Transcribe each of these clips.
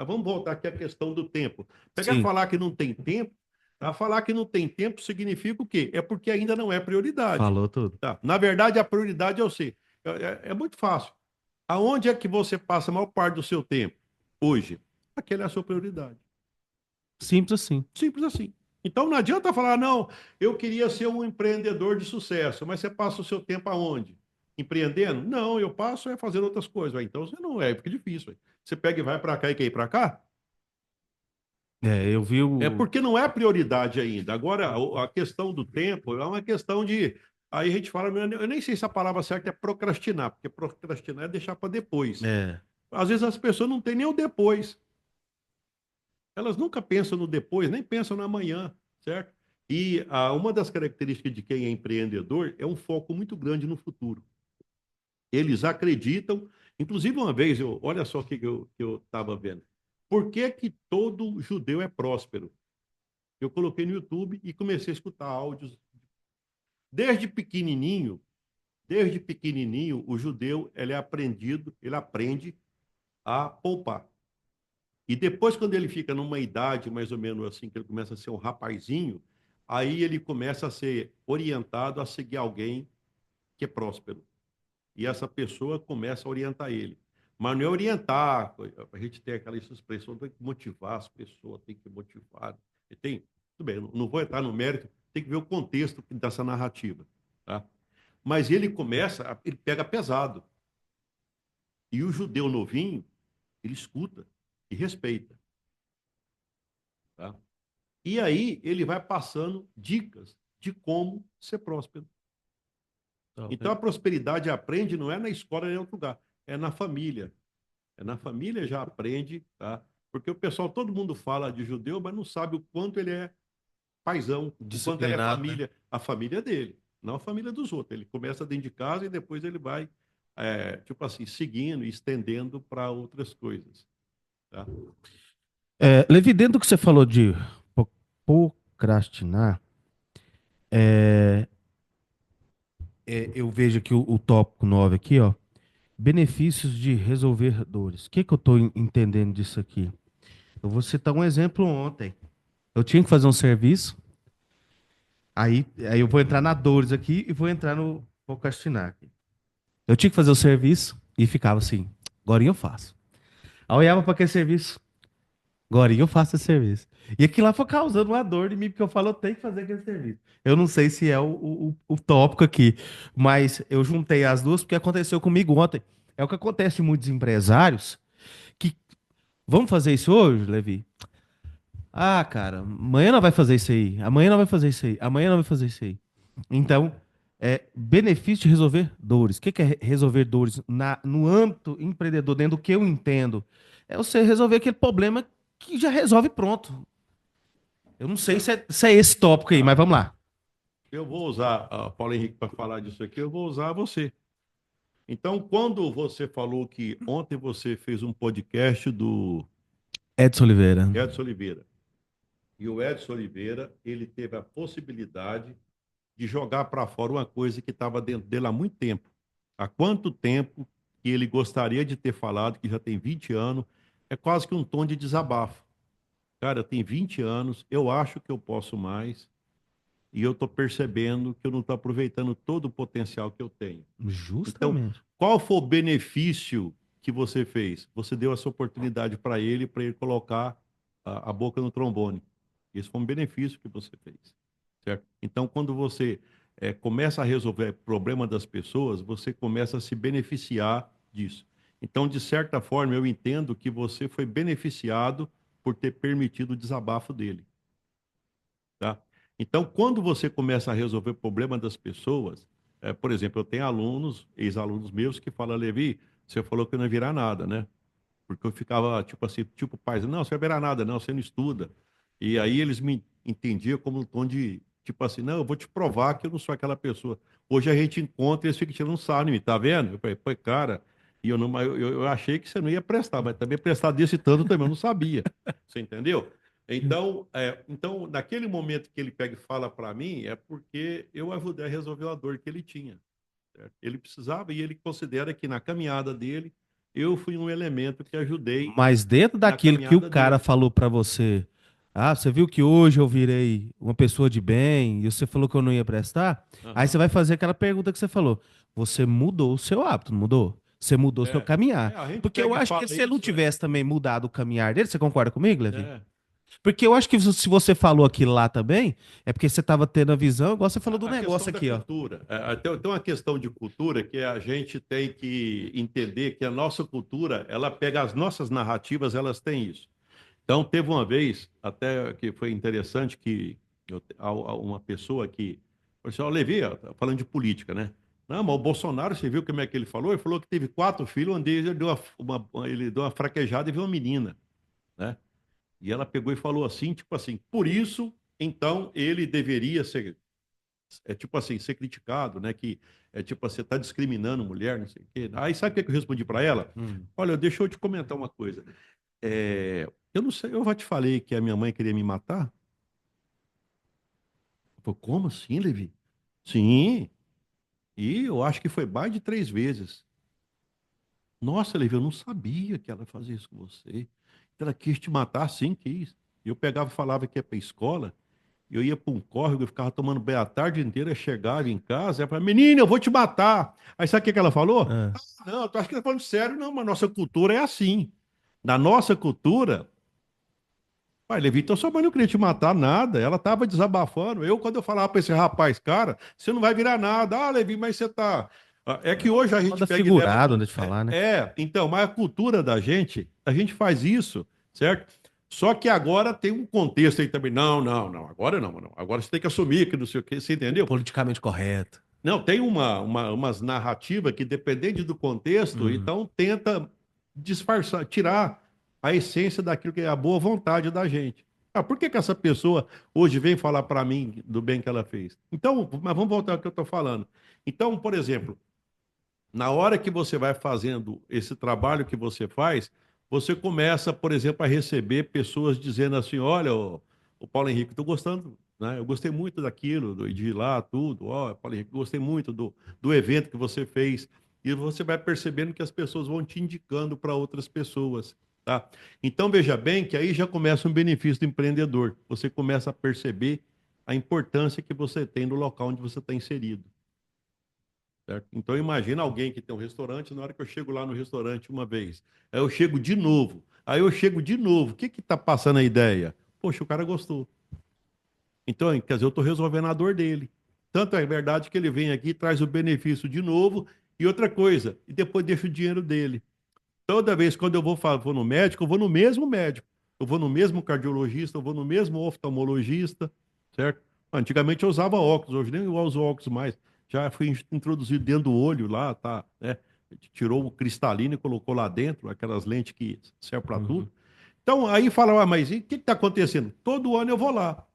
Mas vamos voltar aqui à questão do tempo. Pegar e Sim, falar que não tem tempo, tá? Falar que não tem tempo significa o quê? É porque ainda não é prioridade. falou tudo. Tá? Na verdade, a prioridade é você. É muito fácil. Aonde é que você passa a maior parte do seu tempo? Hoje. Aquela é a sua prioridade. Simples assim. Simples assim. Então não adianta falar, não, eu queria ser um empreendedor de sucesso, mas você passa o seu tempo aonde? Empreendendo? Não, eu passo é fazendo outras coisas. Então você não é, porque é difícil. Você pega e vai para cá e quer ir para cá? É, eu vi É o. porque não é prioridade ainda. Agora, a questão do tempo é uma questão de. Aí a gente fala, eu nem sei se a palavra certa é procrastinar, porque procrastinar é deixar para depois. É, Às vezes as pessoas não têm nem o depois. Elas nunca pensam no depois, nem pensam no amanhã, certo? E uma das características de quem é empreendedor é um foco muito grande no futuro. Eles acreditam, inclusive uma vez, olha só o que eu estava vendo. Por que que todo judeu é próspero? Eu coloquei no YouTube e comecei a escutar áudios. Desde pequenininho, desde pequenininho, o judeu ele aprende a poupar. E depois, quando ele fica numa idade mais ou menos assim, que ele começa a ser um rapazinho, aí ele começa a ser orientado a seguir alguém que é próspero. E essa pessoa começa a orientar ele. Mas não é orientar, a gente tem aquela expressão, tem que motivar as pessoas, tem que motivar. E tem, tudo bem, não vou entrar no mérito, tem que ver o contexto dessa narrativa. Tá? Mas ele começa, ele pega pesado. E o judeu novinho, ele escuta e respeita. Tá? E aí ele vai passando dicas de como ser próspero. top. Então a prosperidade aprende não é na escola nem em outro lugar, é na família. É na família já aprende, tá? Porque o pessoal, todo mundo fala de judeu, mas não sabe o quanto ele é paizão, o quanto ele é Disciplinado, né? família, a família dele, não a família dos outros. Ele começa dentro de casa e depois ele vai, tipo assim, seguindo e estendendo para outras coisas, tá? É, Levi, dentro do que você falou de po- procrastinar, é, eu vejo aqui o tópico 9 aqui, ó. Benefícios de resolver dores. O que que eu estou entendendo disso aqui? Eu vou citar um exemplo ontem. Eu tinha que fazer um serviço, aí eu vou entrar na dores aqui e vou entrar no procrastinar aqui. Eu tinha que fazer o serviço e ficava assim, agora eu faço. Aí eu olhava para aquele serviço, agora eu faço esse serviço. E aquilo lá foi causando uma dor em mim, porque eu falo, eu tenho que fazer aquele serviço. Eu não sei se é o tópico aqui, mas eu juntei as duas porque aconteceu comigo ontem. É o que acontece em muitos empresários que vamos fazer isso hoje, Levi? Ah, cara, amanhã não vai fazer isso aí. Amanhã não vai fazer isso aí. Amanhã não vai fazer isso aí. Então, benefício de resolver dores. O que que é resolver dores no âmbito empreendedor, dentro do que eu entendo? É você resolver aquele problema que já resolve pronto. Eu não sei se é esse tópico aí, mas Tá. vamos lá. Eu vou usar a Paulo Henrique para falar disso aqui, eu vou usar você. Então, quando você falou que ontem você fez um podcast do Edson Oliveira. Edson Oliveira, e o Edson Oliveira, ele teve a possibilidade de jogar para fora uma coisa que estava dentro dele há muito tempo. Há quanto tempo que ele gostaria de ter falado, que já tem 20 anos, é quase que um tom de desabafo. Cara, eu tenho 20 anos, eu acho que eu posso mais, e eu estou percebendo que eu não estou aproveitando todo o potencial que eu tenho. Então, Justamente. qual foi o benefício que você fez? Você deu essa oportunidade para ele colocar a boca no trombone. Esse foi um benefício que você fez, certo? Então, quando você começa a resolver o problema das pessoas, você começa a se beneficiar disso. Então, de certa forma, eu entendo que você foi beneficiado por ter permitido o desabafo dele, tá? Então, quando você começa a resolver o problema das pessoas, por exemplo, eu tenho alunos, ex-alunos meus, que falam, Levi, você falou que eu não ia virar nada, né? Porque eu ficava, tipo assim, tipo, pai, não, você não vai virar nada, não, você não estuda. E aí eles me entendiam como um tom de, tipo assim, não, eu vou te provar que eu não sou aquela pessoa. Hoje a gente encontra e eles ficam tirando um sarro em mim, tá vendo? Eu falei, pô, cara, e eu, não, eu achei que você não ia prestar, mas também prestar desse tanto também eu não sabia. Você entendeu? Então, naquele momento que ele pega e fala para mim, é porque eu ajudei a resolver a dor que ele tinha. Certo? Ele precisava e ele considera que na caminhada dele, eu fui um elemento que ajudei Mas dentro na daquilo que o caminhada cara dele. falou pra você, ah, você viu que hoje eu virei uma pessoa de bem e você falou que eu não ia prestar? Aí você Aham. vai fazer aquela pergunta que você falou. Você mudou o seu hábito, não mudou? Você mudou o seu caminhar. A gente Porque eu pega e acho que fala se ele não isso, tivesse também mudado o caminhar dele, você concorda comigo, Levi? é. Porque eu acho que se você falou aquilo lá também, é porque você estava tendo a visão, igual você falou do A questão negócio da aqui, ó. cultura. Tem uma questão de cultura que a gente tem que entender que a nossa cultura, ela pega as nossas narrativas, elas têm isso. Então, teve uma vez, até que foi interessante, que uma pessoa que. Falou assim, ó, Levi, ó, tá falando de política, né? Não, mas o Bolsonaro, você viu como é que ele falou? Ele falou que teve 4 filhos, onde ele deu ele deu uma fraquejada e viu uma menina, né? E ela pegou e falou assim, tipo assim, por isso, então, ele deveria ser, tipo assim, ser criticado, né? Que é tipo assim, você está discriminando mulher, não sei o quê. Aí sabe o que eu respondi para ela? Hum. Olha, deixa eu te comentar uma coisa. Eu não sei, eu já te falei que a minha mãe queria me matar? Eu falei, como assim, Levi? Sim, e eu acho que foi mais de 3 vezes. Nossa, Levi, eu não sabia que ela fazia isso com você. Ela quis te matar, sim, quis. Eu pegava e falava que ia para a escola, eu ia para um córrego, eu ficava tomando banho a tarde inteira, eu chegava em casa, ela falava, menina, eu vou te matar. Aí sabe o que que ela falou? Ah. Ah, não, tu acha que tá falando sério? Não, mas nossa cultura é assim. Na nossa cultura, pai, Levi, então sua mãe não queria te matar nada, ela tava desabafando. Quando eu falava para esse rapaz, cara, você não vai virar nada. Ah, Levi, mas você tá. É que hoje a gente Moda pega e leva. figurado, de falar, né? Então, mas a cultura da gente, a gente faz isso, certo? Só que agora tem um contexto aí também. Não, não, não, agora não, não. Agora você tem que assumir que não sei o quê, você entendeu? Politicamente correto. Não, tem umas narrativas que, dependendo do contexto, Uhum. então tenta disfarçar, tirar a essência daquilo que é a boa vontade da gente. Ah, por que que essa pessoa hoje vem falar para mim do bem que ela fez? Então, mas vamos voltar ao que eu estou falando. Então, por exemplo, na hora que você vai fazendo esse trabalho que você faz, você começa, por exemplo, a receber pessoas dizendo assim: olha, o Paulo Henrique, estou gostando, né? Eu gostei muito daquilo, de ir lá, tudo. Ó, Paulo Henrique, gostei muito do evento que você fez. E você vai percebendo que as pessoas vão te indicando para outras pessoas, tá? Então, veja bem que aí já começa um benefício do empreendedor. Você começa a perceber a importância que você tem no local onde você está inserido. Certo? Então imagina alguém que tem um restaurante, na hora que eu chego lá no restaurante uma vez, aí eu chego de novo, aí eu chego de novo, o que que tá passando a ideia? Poxa, o cara gostou. Então, quer dizer, eu estou resolvendo a dor dele. Tanto é verdade que ele vem aqui, traz o benefício de novo, e outra coisa, e depois deixa o dinheiro dele. Toda vez quando eu vou no médico, eu vou no mesmo médico. Eu vou no mesmo cardiologista, eu vou no mesmo oftalmologista, certo? Antigamente eu usava óculos, hoje nem eu uso óculos mais. Já fui introduzido dentro do olho lá, tá, né? Tirou o cristalino e colocou lá dentro, aquelas lentes que servem para tudo. Uhum. Então aí fala, ah, mas e o que está acontecendo? Todo ano eu vou lá.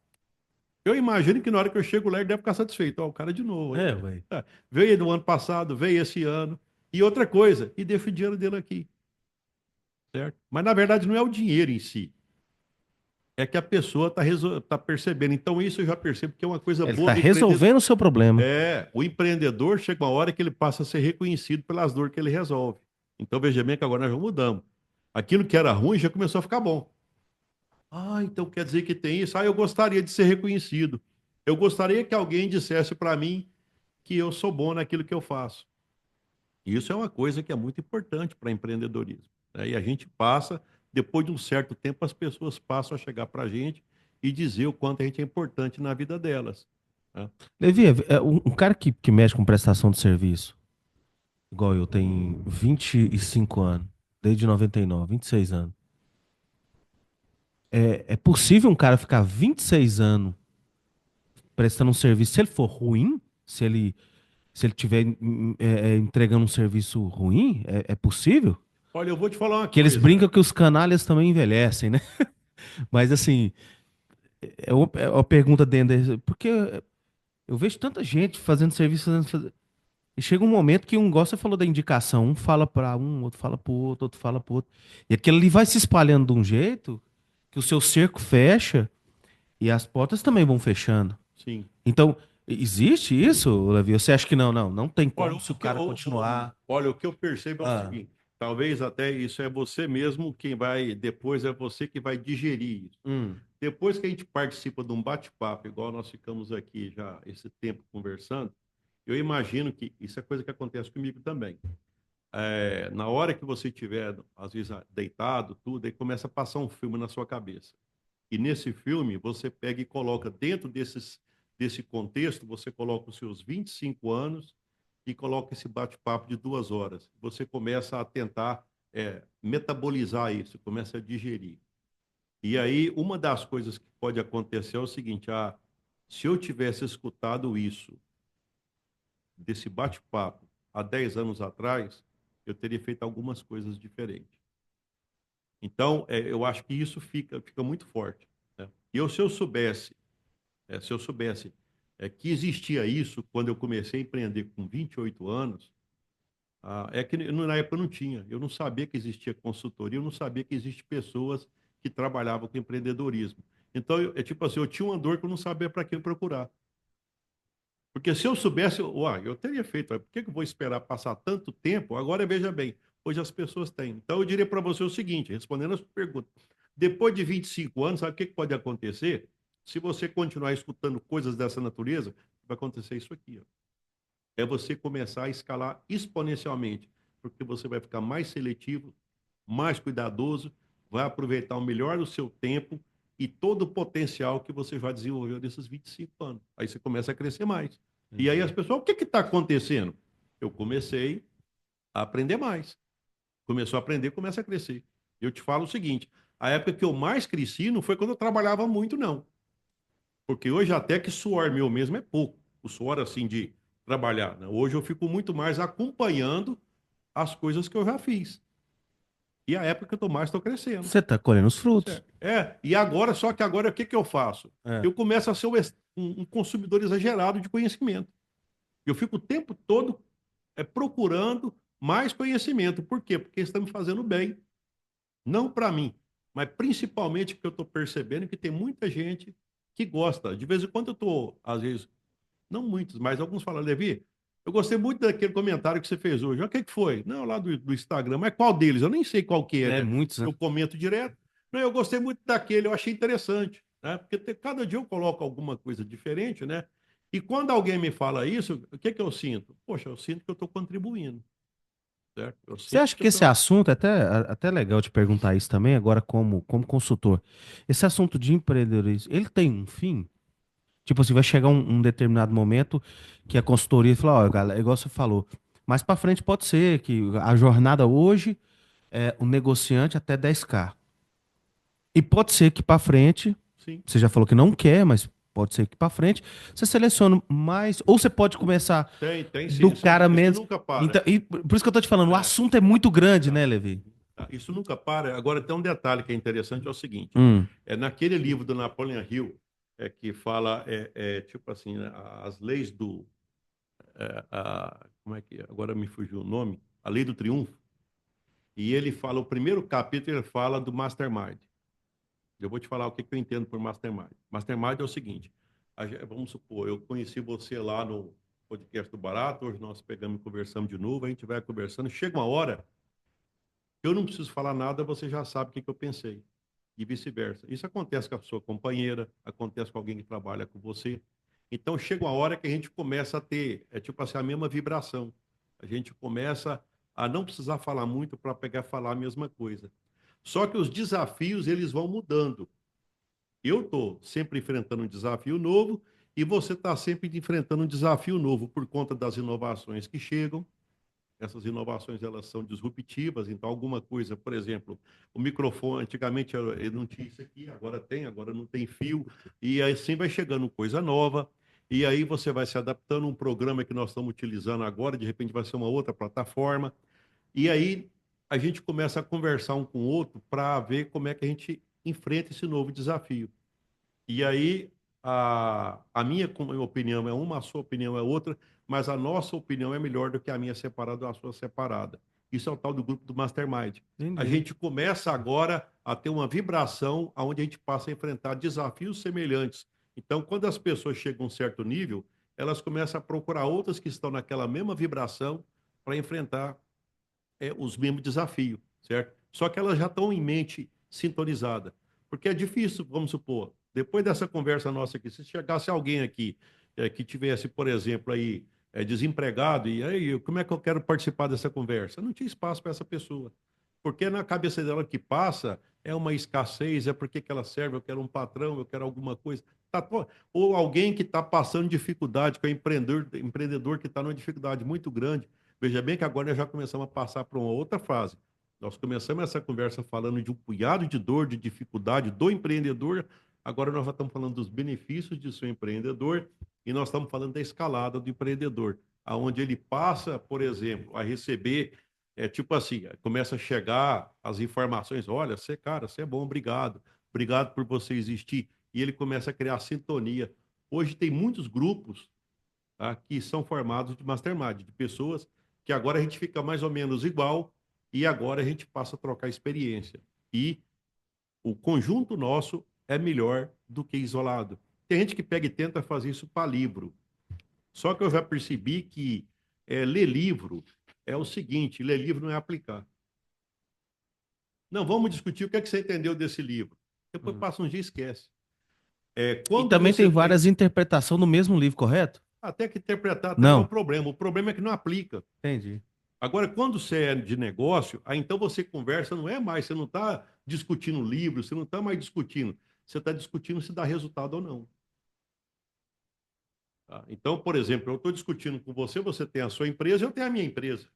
Eu imagino que na hora que eu chego lá ele deve ficar satisfeito. Ó, o cara de novo. Aí, É, ué. veio do ano passado, veio esse ano. E outra coisa, e deixa o dinheiro dele aqui, certo? Mas na verdade não é o dinheiro em si, é que a pessoa está percebendo. Então isso eu já percebo que é uma coisa Ele boa tá do empreendedor. resolvendo o seu problema. O empreendedor chega uma hora que ele passa a ser reconhecido pelas dores que ele resolve. Então veja bem que agora nós já mudamos. Aquilo que era ruim já começou a ficar bom. Ah, então quer dizer que tem isso? Ah, eu gostaria de ser reconhecido. Eu gostaria que alguém dissesse para mim que eu sou bom naquilo que eu faço. Isso é uma coisa que é muito importante para empreendedorismo, né? E a gente passa, depois de um certo tempo, as pessoas passam a chegar para a gente e dizer o quanto a gente é importante na vida delas, né? Levi, um cara que mexe com prestação de serviço, igual eu, tem 25 anos, desde 99, 26 anos. É possível um cara ficar 26 anos prestando um serviço, se ele for ruim, se ele tiver entregando um serviço ruim, é possível? Olha, eu vou te falar uma Que eles coisa. brincam que os canalhas também envelhecem, né? Mas assim, é uma pergunta dentro desse, porque eu vejo tanta gente fazendo serviço, e chega um momento que um gosta, você falou da indicação, um fala para um, outro fala pro outro fala pro outro. E aquilo ali vai se espalhando de um jeito que o seu cerco fecha e as portas também vão fechando. Sim. Então, existe isso, Levi? Você acha que não tem Olha, como se o cara continuar. olha, o que eu percebo é o Ah, seguinte. talvez até isso é você mesmo quem vai, depois é você que vai digerir isso. Depois que a gente participa de um bate-papo, igual nós ficamos aqui já esse tempo conversando, eu imagino que isso é coisa que acontece comigo também. Na hora que você estiver, às vezes, deitado, tudo, aí começa a passar um filme na sua cabeça. E nesse filme, você pega e coloca dentro desse contexto, você coloca os seus 25 anos e coloca esse bate-papo de 2 horas. Você começa a tentar metabolizar isso, começa a digerir. E aí, uma das coisas que pode acontecer é o seguinte: se eu tivesse escutado isso, desse bate-papo, há 10 anos atrás, eu teria feito algumas coisas diferentes. Então, eu acho que isso fica muito forte. Né? E se eu soubesse, que existia isso quando eu comecei a empreender com 28 anos, é que na época eu não tinha. Eu não sabia que existia consultoria, eu não sabia que existem pessoas que trabalhavam com empreendedorismo. Então, é tipo assim, eu tinha uma dor que eu não sabia para quem procurar. Porque se eu soubesse, eu teria feito. Por que eu vou esperar passar tanto tempo? Agora, veja bem, hoje as pessoas têm. Então, eu diria para você o seguinte, respondendo a sua pergunta. Depois de 25 anos, sabe o que pode acontecer? Se você continuar escutando coisas dessa natureza, vai acontecer isso aqui. Ó. É você começar a escalar exponencialmente, porque você vai ficar mais seletivo, mais cuidadoso, vai aproveitar o melhor do seu tempo e todo o potencial que você já desenvolveu nesses 25 anos. Aí você começa a crescer mais. E aí as pessoas, o que está acontecendo? Eu comecei a aprender mais. Começou a aprender, começa a crescer. Eu te falo o seguinte, a época que eu mais cresci não foi quando eu trabalhava muito, não. Porque hoje até que suor meu mesmo é pouco. O suor, assim, de trabalhar. Né? Hoje eu fico muito mais acompanhando as coisas que eu já fiz. E a época que eu tô mais, estou crescendo. Você tá colhendo os frutos. Certo. E agora, só que agora, o que eu faço? É. Eu começo a ser um consumidor exagerado de conhecimento. Eu fico o tempo todo procurando mais conhecimento. Por quê? Porque está me fazendo bem. Não para mim, mas principalmente porque eu estou percebendo que tem muita gente que gosta. De vez em quando eu estou, às vezes, não muitos, mas alguns falam, Levi, eu gostei muito daquele comentário que você fez hoje. O que foi? Não, lá do Instagram. Mas qual deles? Eu nem sei qual que é, É né? muitos, né? Eu comento direto. Não, eu gostei muito daquele, eu achei interessante, né? Porque cada dia eu coloco alguma coisa diferente, né? E quando alguém me fala isso, o que eu sinto? Poxa, eu sinto que eu estou contribuindo, certo? Eu Você sinto acha que que eu esse estou... assunto, até legal te perguntar isso também, agora como consultor, esse assunto de empreendedorismo, ele tem um fim? Tipo assim, vai chegar um determinado momento que a consultoria fala, ó, galera, igual você falou, mais pra frente pode ser que a jornada hoje é o negociante até 10K. E pode ser que pra frente, Sim, você já falou que não quer, mas pode ser que pra frente, você seleciona mais, ou você pode começar tem sim. do cara Isso menos. nunca para. Então, e por isso que eu tô te falando, o É, assunto é muito grande, tá. né, Levi? Tá, isso nunca para. Agora, tem um detalhe que é interessante, é o seguinte. Hum. Naquele livro do Napoleon Hill, que fala, tipo assim, né, as leis do... como é que é? Agora me fugiu o nome. A Lei do Triunfo. E ele fala, o primeiro capítulo, ele fala do Mastermind. Eu vou te falar o que eu entendo por Mastermind. Mastermind é o seguinte, vamos supor, eu conheci você lá no podcast do Barato, hoje nós pegamos e conversamos de novo, a gente vai conversando, chega uma hora, eu não preciso falar nada, você já sabe o que eu pensei. E vice-versa. Isso acontece com a sua companheira, acontece com alguém que trabalha com você. Então chega uma hora que a gente começa a ter, tipo assim, a mesma vibração. A gente começa a não precisar falar muito para pegar e falar a mesma coisa. Só que os desafios, eles vão mudando. Eu estou sempre enfrentando um desafio novo e você está sempre enfrentando um desafio novo por conta das inovações que chegam. Essas inovações, elas são disruptivas, então alguma coisa, por exemplo, o microfone, antigamente ele não tinha isso aqui, agora não tem fio, e aí assim vai chegando coisa nova, e aí você vai se adaptando a um programa que nós estamos utilizando agora, de repente vai ser uma outra plataforma, e aí a gente começa a conversar um com o outro para ver como é que a gente enfrenta esse novo desafio. E aí, a minha opinião é uma, a sua opinião é outra, mas a nossa opinião é melhor do que a minha separada ou a sua separada. Isso é o tal do grupo do Mastermind. A Entendi. gente começa agora a ter uma vibração onde a gente passa a enfrentar desafios semelhantes. Então, quando as pessoas chegam a um certo nível, elas começam a procurar outras que estão naquela mesma vibração para enfrentar os mesmos desafios, certo? Só que elas já estão em mente sintonizada. Porque é difícil, vamos supor, depois dessa conversa nossa aqui, se chegasse alguém aqui que tivesse, por exemplo, aí desempregado, e aí, como é que eu quero participar dessa conversa? Não tinha espaço para essa pessoa. Porque na cabeça dela que passa é uma escassez, é porque que ela serve, eu quero um patrão, eu quero alguma coisa. Ou alguém que está passando dificuldade, que é empreendedor que está numa dificuldade muito grande. Veja bem que agora nós já começamos a passar para uma outra fase. Nós começamos essa conversa falando de um punhado de dor, de dificuldade do empreendedor. Agora nós já estamos falando dos benefícios de ser empreendedor e nós estamos falando da escalada do empreendedor, aonde ele passa, por exemplo, a receber, tipo assim, começa a chegar as informações, olha, você, cara, você é bom, obrigado, obrigado por você existir. E ele começa a criar sintonia. Hoje tem muitos grupos, tá, que são formados de mastermind, de pessoas que agora a gente fica mais ou menos igual e agora a gente passa a trocar experiência. E o conjunto nosso é melhor do que isolado. Tem gente que pega e tenta fazer isso para livro. Só que eu já percebi que ler livro é o seguinte: ler livro não é aplicar. Não, vamos discutir o que é que você entendeu desse livro. Depois Hum. passa um dia e esquece. E Quando também você tem tem. várias interpretações no mesmo livro, correto? Até que interpretar também é um Não. problema. O problema é que não aplica. Entendi. Agora, quando você é de negócio, aí então você conversa, não é mais, você não está discutindo livro, você não está mais discutindo, você está discutindo se dá resultado ou não. Tá? Então, por exemplo, eu estou discutindo com você, você tem a sua empresa, eu tenho a minha empresa.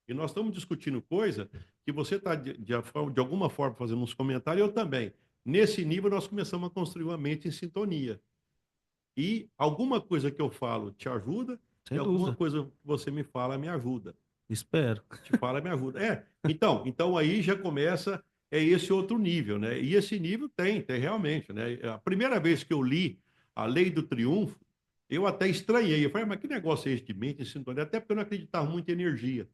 E nós estamos discutindo coisa que você está, de alguma forma, fazendo uns comentários, eu também. Nesse nível, nós começamos a construir uma mente em sintonia. E alguma coisa que eu falo te ajuda, e Sem alguma dúvida. coisa que você me fala me ajuda. Espero. Te fala, me ajuda. Então aí já começa esse outro nível, né? E esse nível tem realmente, né? A primeira vez que eu li A Lei do Triunfo, eu até estranhei. Eu falei, mas que negócio é esse de mente em sintonia? Até porque eu não acreditava muito em energia.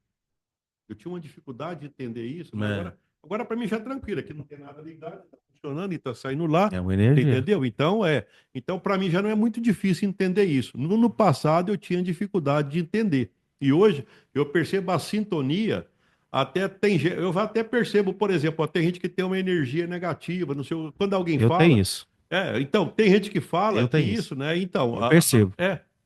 Eu tinha uma dificuldade de entender isso, mas É, agora para mim já é tranquilo, aqui não tem nada ligado, está funcionando e está saindo lá, é uma energia. entendeu? Então para mim já não é muito difícil entender isso. No passado eu tinha dificuldade de entender. E hoje eu percebo a sintonia, até eu já até percebo, por exemplo, ó, tem gente que tem uma energia negativa, não sei, quando alguém Eu tenho fala, isso. então tem gente que fala Eu que tenho isso. isso, né? Então, Eu percebo.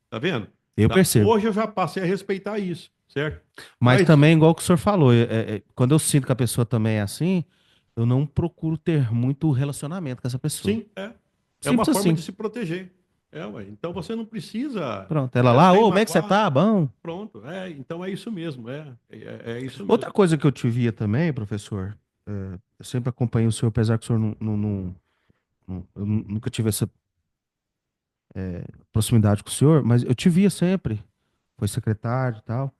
tá vendo? Eu Tá? percebo. Hoje eu já passei a respeitar isso, certo? Mas Mas também, igual que o senhor falou, quando eu sinto que a pessoa também é assim, eu não procuro ter muito relacionamento com essa pessoa. sim, é uma Simples forma assim. de se proteger. Ué. Então você não precisa Pronto. Ela lá, ô, sem como é que você magoar. tá? Bom. Pronto. Então é isso mesmo. É isso Outra mesmo. coisa que eu te via também, professor, eu sempre acompanhei o senhor, apesar que o senhor eu nunca tive essa proximidade com o senhor, mas eu te via sempre, foi secretário e tal.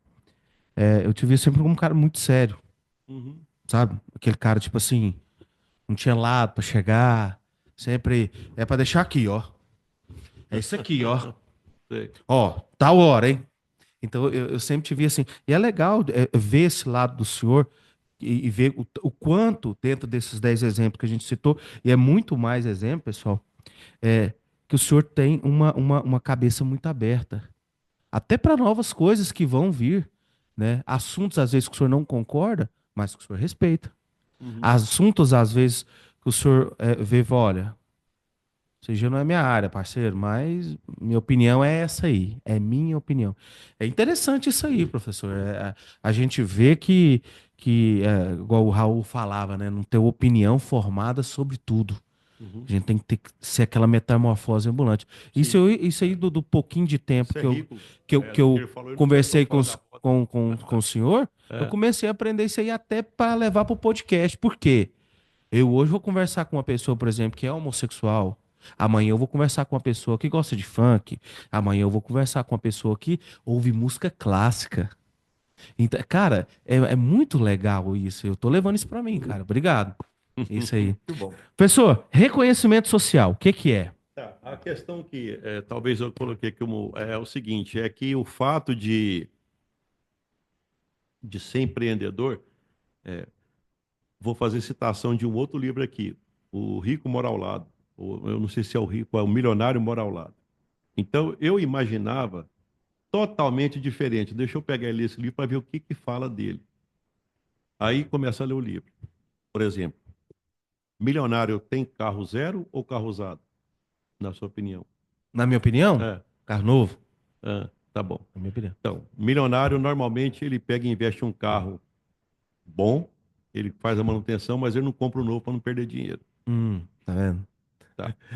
Eu te via sempre como um cara muito sério, Uhum. sabe? Aquele cara, tipo assim, não tinha lado pra chegar, sempre é pra deixar aqui, ó. É isso aqui, ó. Sei. Ó, tal hora, hein? Então eu sempre te vi assim. E é legal ver esse lado do senhor e ver o quanto, dentro desses 10 exemplos que a gente citou, e é muito mais exemplo, pessoal, é que o senhor tem uma cabeça muito aberta, até para novas coisas que vão vir, né? Assuntos, às vezes, que o senhor não concorda, mas que o senhor respeita. Uhum. Assuntos, às vezes, que o senhor vê, e fala, olha, isso já não é minha área, parceiro, mas minha opinião é essa aí. É minha opinião. É interessante isso aí, professor. A gente vê igual o Raul falava, né? Não ter opinião formada sobre tudo. Uhum. A gente tem que ser aquela metamorfose ambulante. Isso, Sim. isso aí do pouquinho de tempo Isso é rico. que Do que eu ele falou, ele não pensou conversei fora da roda. com o senhor, eu É. comecei a aprender isso aí até para levar para o podcast. Por quê? Eu hoje vou conversar com uma pessoa, por exemplo, que é homossexual. Amanhã eu vou conversar com uma pessoa que gosta de funk. Amanhã eu vou conversar com uma pessoa que ouve música clássica. Então, cara, é muito legal isso. Eu tô levando isso pra mim, cara. Obrigado. Isso aí. Muito bom. Professor, reconhecimento social, o que que é? Tá. A questão que talvez eu coloquei como é o seguinte, é que o fato de ser empreendedor, vou fazer citação de um outro livro aqui, O Rico Mora ao Lado. Eu não sei se é o Rico, é o Milionário Mora ao Lado. Então, eu imaginava totalmente diferente. Deixa eu pegar ele esse livro para ver o que fala dele. Aí começa a ler o livro. Por exemplo, milionário tem carro zero ou carro usado, na sua opinião? Na minha opinião, É, carro novo, tá bom. na minha opinião. Então, milionário normalmente ele pega e investe em um carro bom, ele faz a manutenção, mas ele não compra o novo para não perder dinheiro. Tá vendo?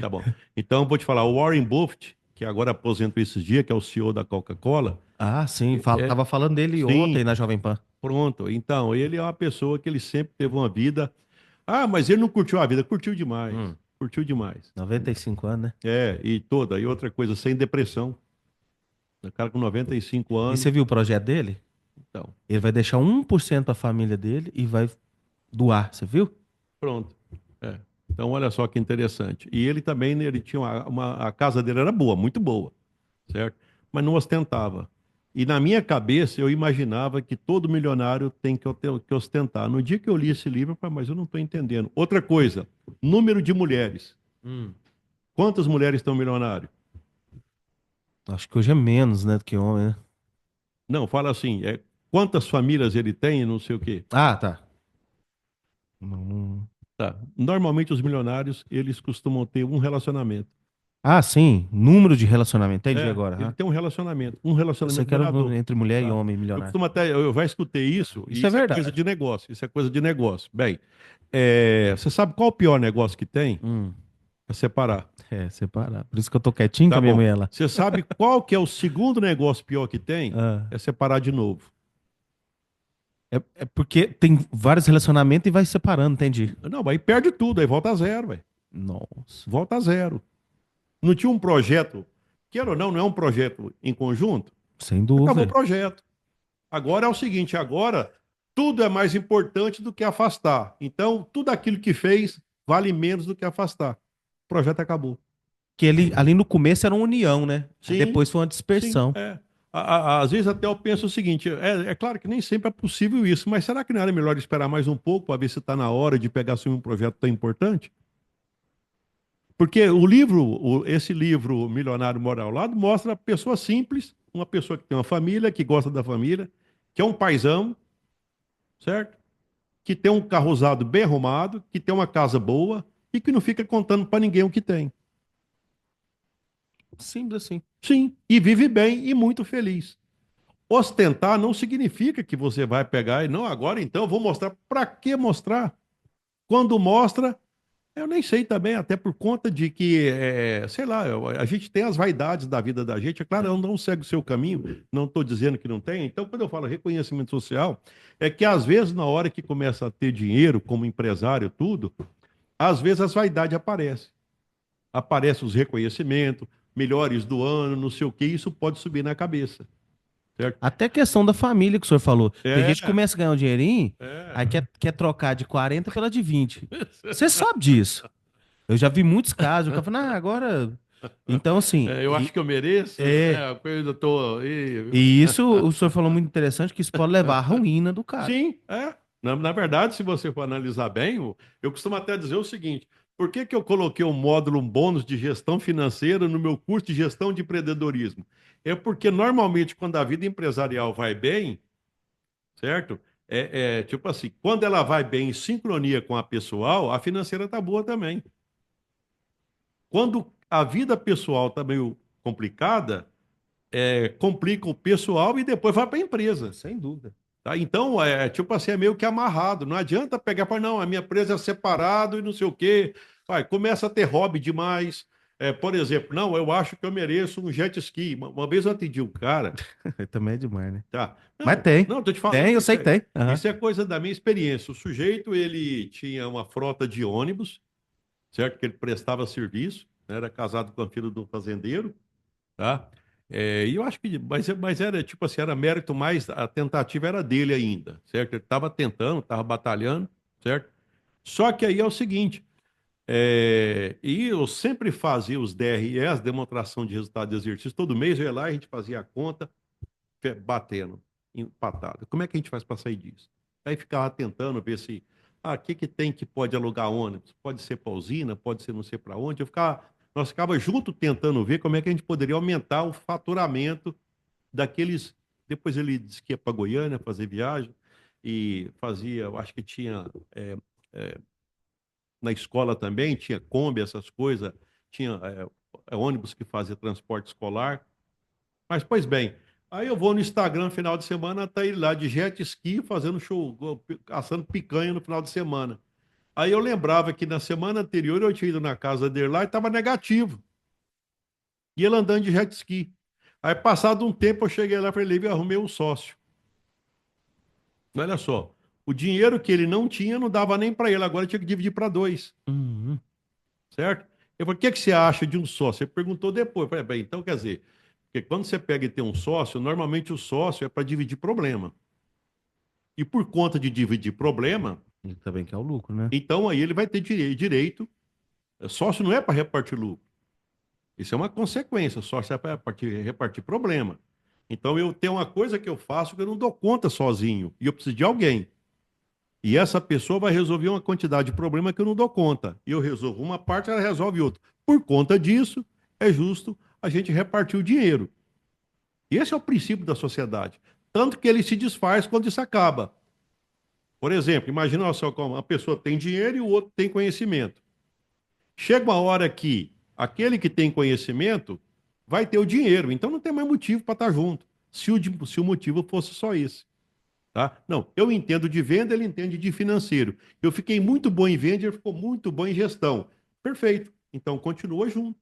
Tá bom. Então, eu vou te falar, o Warren Buffett, que agora aposentou esses dias, que é o CEO da Coca-Cola, Ah, sim, é, tava falando dele sim, ontem na Jovem Pan. pronto. Então, ele é uma pessoa que ele sempre teve uma vida. Ah, mas ele não curtiu a vida, curtiu demais. Hum, Curtiu demais. 95 anos, né? E toda. E outra coisa, sem depressão. O cara com 95 E anos. você viu o projeto dele? Então, Ele vai deixar 1% para a família dele e vai doar, você viu? pronto. É. Então, olha só que interessante. E ele também, né, ele tinha a casa dele era boa, muito boa, certo? Mas não ostentava. E na minha cabeça, eu imaginava que todo milionário tem que ostentar. No dia que eu li esse livro, eu falei, mas eu não estou entendendo. Outra coisa, número de mulheres. Hum. Quantas mulheres estão milionárias? Acho que hoje é menos, né, do que homem, né? Não, fala assim, quantas famílias ele tem, não sei o quê. Ah, tá. Tá. Normalmente os milionários, eles costumam ter um relacionamento. Ah, sim. Número de relacionamento. Entendi Ele agora. tem um Eu sei relacionamento que era duradouro. entre mulher e Tá? homem Eu milionário. costumo até, eu já escutei isso, e Isso é isso é coisa verdade. de negócio, isso é coisa de negócio. Bem, você sabe qual é o pior negócio que tem? Hum. É separar. É, separar. Por isso que eu tô quietinho com Tá a minha bom. mulher lá. Você sabe qual que é o segundo negócio pior que tem? Ah. É separar de novo. É porque tem vários relacionamentos e vai separando, entendi. Não, aí perde tudo, aí volta a zero, velho. Nossa. Volta a zero. Não tinha um projeto, queira ou não, não é um projeto em conjunto? Sem Acabou o dúvida. projeto. Agora é o seguinte, agora tudo é mais importante do que afastar. Então, tudo aquilo que fez vale menos do que afastar. O projeto acabou. Que ele, ali no começo era uma união, né? Aí Sim, depois foi uma sim, dispersão. Às vezes até eu penso o seguinte, é claro que nem sempre é possível isso, mas será que não era melhor esperar mais um pouco para ver se está na hora de pegar assim, um projeto tão importante? Porque esse livro Milionário Mora ao Lado mostra a pessoa simples, uma pessoa que tem uma família, que gosta da família, que é um paizão, certo? Que tem um carro usado bem arrumado, que tem uma casa boa e que não fica contando para ninguém o que tem. Simples assim. Sim, e vive bem e muito feliz. Ostentar não significa que você vai pegar e não, agora então eu vou mostrar. Para que mostrar? Quando mostra, eu nem sei também, até por conta de que, sei lá, a gente tem as vaidades da vida da gente. É claro, eu não segue o seu caminho, não estou dizendo que não tem. Então, quando eu falo reconhecimento social, é que às vezes, na hora que começa a ter dinheiro, como empresário, tudo, às vezes as vaidades aparecem. Aparecem os reconhecimentos, melhores do ano, não sei o que, isso pode subir na cabeça, certo? Até questão da família que o senhor falou. Tem É, gente que começa a ganhar um dinheirinho, é. aí quer trocar de 40 pela de 20. Você sabe disso. Eu já vi muitos casos. O cara fala, ah, agora. Então, assim. Eu acho que eu mereço, É, a coisa eu tô. e isso o senhor falou muito interessante, que isso pode levar à ruína do cara. Sim, é. Na verdade, se você for analisar bem, eu costumo até dizer o seguinte: por que que eu coloquei um módulo, um bônus de gestão financeira no meu curso de gestão de empreendedorismo? É porque normalmente, quando a vida empresarial vai bem, certo? Tipo assim, quando ela vai bem em sincronia com a pessoal, a financeira tá boa também. Quando a vida pessoal tá meio complicada, complica o pessoal e depois vai para a empresa. Sem dúvida. Tá? Então, tipo assim, é meio que amarrado. Não adianta pegar para, não, a minha empresa é separado e não sei o quê. Vai, começa a ter hobby demais. Por exemplo, não, eu acho que eu mereço um jet ski. Uma vez eu atendi um cara, Também é demais, né? tá? Mas Não, tem. não, tô te falando, Tem, eu sei que tem. Aham. isso é coisa da minha experiência. O sujeito, ele tinha uma frota de ônibus, certo? Que ele prestava serviço, né? Era casado com a filha do fazendeiro, tá? E eu acho que, mas era tipo assim, era mérito mais, a tentativa era dele ainda, certo? Ele estava tentando, estava batalhando, certo? Só que aí é o seguinte, e eu sempre fazia os DREs, demonstração de resultado de exercício, todo mês eu ia lá e a gente fazia a conta, batendo, empatado. Como é que a gente faz para sair disso? Aí ficava tentando ver se, o que que tem que pode alugar ônibus? Pode ser para usina, pode ser não sei para onde. Nós ficava junto tentando ver como é que a gente poderia aumentar o faturamento daqueles. Depois ele disse que ia para Goiânia fazer viagem. e fazia, eu acho que tinha é, na escola também, tinha Kombi, essas coisas, tinha ônibus que fazia transporte escolar. Mas, pois bem, aí eu vou no Instagram final de semana, tá ele lá de jet ski fazendo show, assando picanha no final de semana. Aí eu lembrava que na semana anterior eu tinha ido na casa dele lá e estava negativo. E ele andando de jet ski. Aí, passado um tempo, eu cheguei lá e falei, Levi, arrumei um sócio. Olha só, o dinheiro que ele não tinha não dava nem para ele, agora tinha que dividir para dois, Uhum. certo? Eu falei, o que, que você acha de um sócio? Você perguntou depois. Eu falei, bem, então quer dizer, porque quando você pega e tem um sócio, normalmente o sócio é para dividir problema. E por conta de dividir problema, Ele também quer o lucro, né? então aí ele vai ter direito. Sócio não é para repartir lucro. Isso é uma consequência. Sócio é para repartir problema. Então eu tenho uma coisa que eu faço que eu não dou conta sozinho. E eu preciso de alguém. E essa pessoa vai resolver uma quantidade de problema que eu não dou conta. E eu resolvo uma parte, ela resolve outra. Por conta disso, é justo a gente repartir o dinheiro. E esse é o princípio da sociedade. Tanto que ele se desfaz quando isso acaba. Por exemplo, imagina só como uma pessoa tem dinheiro e o outro tem conhecimento. Chega uma hora que aquele que tem conhecimento vai ter o dinheiro, então não tem mais motivo para estar junto, se o motivo fosse só esse. Tá? Não, eu entendo de venda, ele entende de financeiro. Eu fiquei muito bom em venda, ele ficou muito bom em gestão. Perfeito. Então continua junto.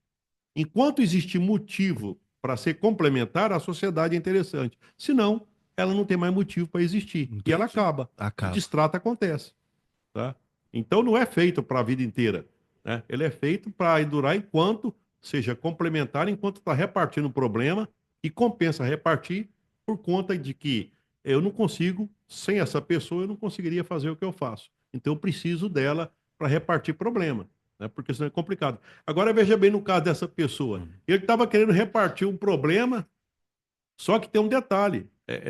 Enquanto existe motivo para ser complementar, a sociedade é interessante. Senão, ela não tem mais motivo para existir. E ela Entendi. acaba. O Acaba. distrato acontece. Tá? Então não é feito para a vida inteira. Né? Ele é feito para durar enquanto seja complementar, enquanto está repartindo o problema e compensa repartir por conta de que eu não consigo, sem essa pessoa, eu não conseguiria fazer o que eu faço. Então eu preciso dela para repartir problema, né? Porque senão é complicado. Agora veja bem no caso dessa pessoa. Ele estava querendo repartir um problema, só que tem um detalhe.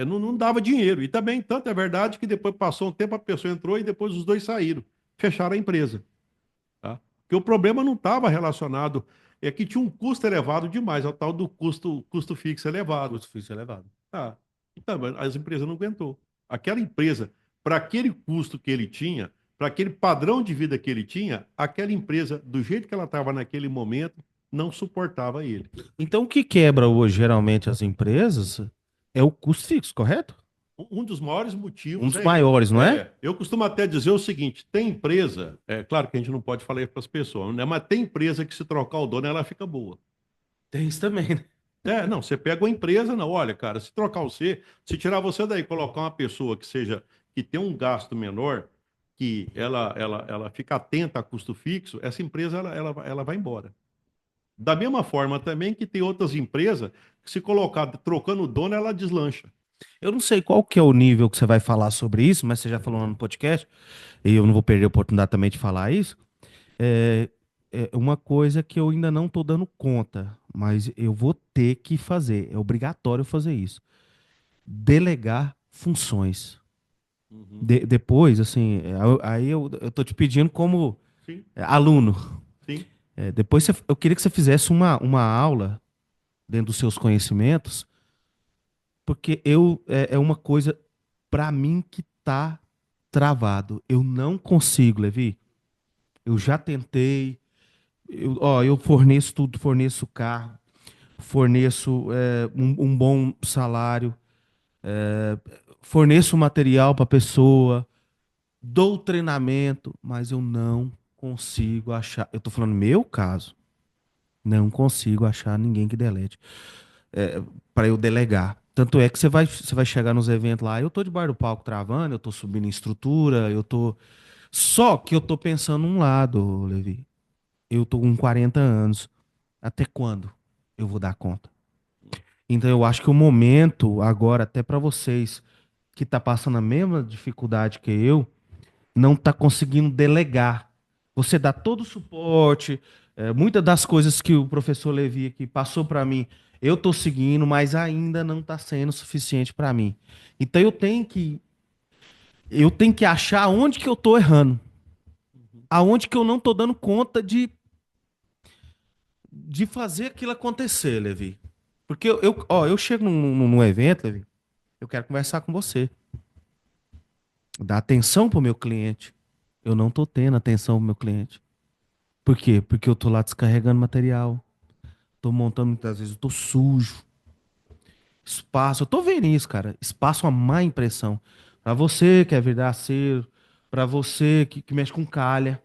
Não dava dinheiro. E também, tanto é verdade que depois passou um tempo, a pessoa entrou e depois os dois saíram. Fecharam a empresa. Tá? Porque o problema não estava relacionado. É que tinha um custo elevado demais, é o tal do custo fixo elevado. Custo fixo elevado. Tá. Então, as empresas não aguentou. Aquela empresa, para aquele custo que ele tinha, para aquele padrão de vida que ele tinha, aquela empresa, do jeito que ela estava naquele momento, não suportava ele. Então, o que quebra hoje, geralmente, as empresas é o custo fixo, correto? Um dos maiores Um motivos dos maiores, não é? eu costumo até dizer o seguinte: tem empresa, é claro que a gente não pode falar para as pessoas, né? Mas tem empresa que se trocar o dono, ela fica boa. Tem isso também, né? Não, você pega uma empresa, não, olha, cara, se trocar você, se tirar você daí, colocar uma pessoa que tem um gasto menor, que ela fica atenta a custo fixo, essa empresa ela vai embora. Da mesma forma também que tem outras empresas que se colocar trocando o dono, ela deslancha. Eu não sei qual que é o nível que você vai falar sobre isso, mas você já falou no podcast, e eu não vou perder a oportunidade também de falar isso. É, é uma coisa que eu ainda não estou dando conta, mas eu vou ter que fazer. É obrigatório fazer isso. Delegar funções. Uhum. Depois, assim, aí eu tô te pedindo como Sim, aluno. sim. Depois eu queria que você fizesse uma aula dentro dos seus conhecimentos, porque é uma coisa para mim que tá travado. Eu não consigo, Levi. Eu já tentei. Eu forneço tudo, forneço carro, forneço um bom salário, forneço material para a pessoa, dou treinamento, mas eu não consigo achar. Eu tô falando meu caso, não consigo achar ninguém que delete para eu delegar. Tanto é que você vai chegar nos eventos lá, eu tô debaixo do palco travando, eu tô subindo em estrutura, eu tô. Só que eu tô pensando um lado, Levi. Eu tô com 40 anos. Até quando eu vou dar conta? Então eu acho que o momento agora, até para vocês que tá passando a mesma dificuldade que eu, não tá conseguindo delegar. Você dá todo o suporte, muitas das coisas que o professor Levi aqui passou para mim, eu tô seguindo, mas ainda não tá sendo suficiente para mim. Então eu tenho que achar onde que eu tô errando, aonde que eu não tô dando conta de fazer aquilo acontecer, Levi. Porque ó, eu chego num evento, Levi, eu quero conversar com você. dar atenção pro meu cliente. Eu não tô tendo atenção pro meu cliente. Por quê? Porque eu tô lá descarregando material. Tô montando muitas vezes, eu tô sujo. Espaço, eu tô vendo isso, cara. Espaço é uma má impressão. Pra você que é vidraceiro, pra você que mexe com calha.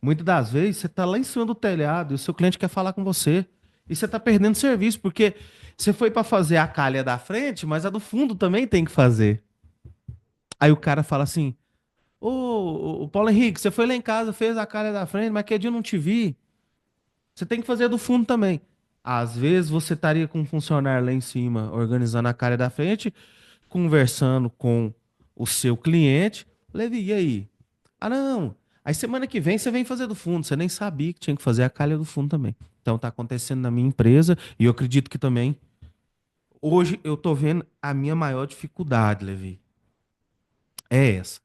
Muitas das vezes você tá lá em cima do telhado e o seu cliente quer falar com você. E você tá perdendo serviço, porque você foi pra fazer a calha da frente, mas a do fundo também tem que fazer. Aí o cara fala assim: Ô, Paulo Henrique, você foi lá em casa, fez a calha da frente, mas que dia eu não te vi. Você tem que fazer a do fundo também. Às vezes você estaria com um funcionário lá em cima, organizando a calha da frente, conversando com o seu cliente. Levi, e aí? Ah, não. Aí semana que vem você vem fazer do fundo. Você nem sabia que tinha que fazer a calha do fundo também. Então tá acontecendo na minha empresa e eu acredito que também hoje eu tô vendo a minha maior dificuldade, Levi. É essa.